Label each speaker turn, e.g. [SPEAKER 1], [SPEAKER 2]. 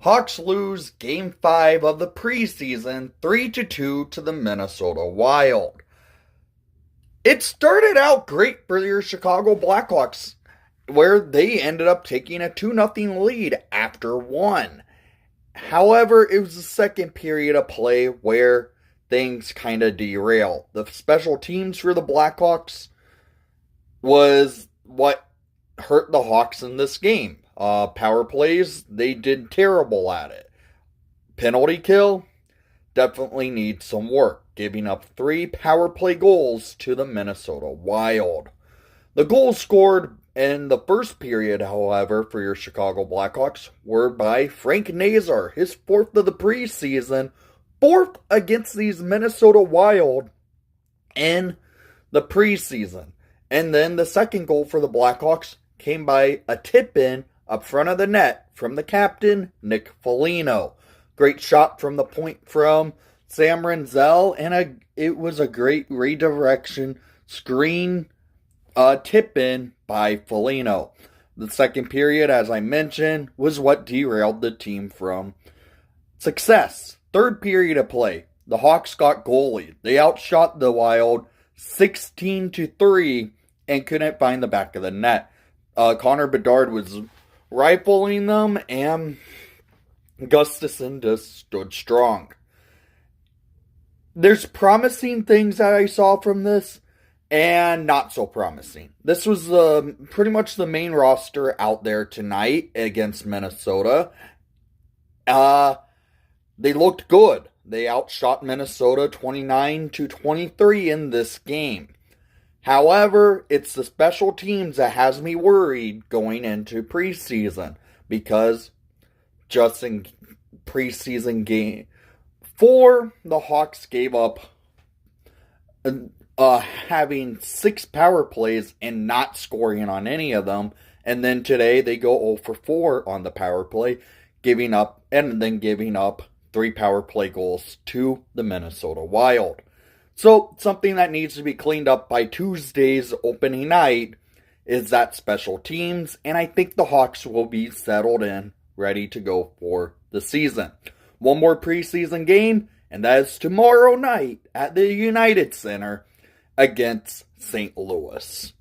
[SPEAKER 1] Hawks lose Game 5 of the preseason 3-2 to the Minnesota Wild. It started out great for your Chicago Blackhawks, where they ended up taking a 2-0 lead after one. However, it was the second period of play where things kind of derailed. The special teams for the Blackhawks was what hurt the Hawks in this game. Power plays, they did terrible at it. Penalty kill, definitely needs some work, giving up 3 power play goals to the Minnesota Wild. The goals scored in the first period, however, for your Chicago Blackhawks were by Frank Nazar, his 4th of the preseason, 4th against these Minnesota Wild in the preseason. And then the second goal for the Blackhawks came by a tip-in up front of the net from the captain, Nick Foligno. Great shot from the point from Sam Renzel, and it was a great redirection screen tip-in by Foligno. The second period, as I mentioned, was what derailed the team from success. Third period of play, the Hawks got goalie. They outshot the Wild 16-3 and couldn't find the back of the net. Connor Bedard was rifling them, and Gustafsson just stood strong. There's promising things that I saw from this, and not so promising. This was pretty much the main roster out there tonight against Minnesota. They looked good. They outshot Minnesota 29-23 in this game. However, it's the special teams that has me worried going into preseason, because just in preseason game 4, the Hawks gave up having 6 power plays and not scoring on any of them, and then today they go 0 for 4 on the power play, giving up 3 power play goals to the Minnesota Wild. So, something that needs to be cleaned up by Tuesday's opening night is that special teams, and I think the Hawks will be settled in, ready to go for the season. One more preseason game, and that is tomorrow night at the United Center against St. Louis.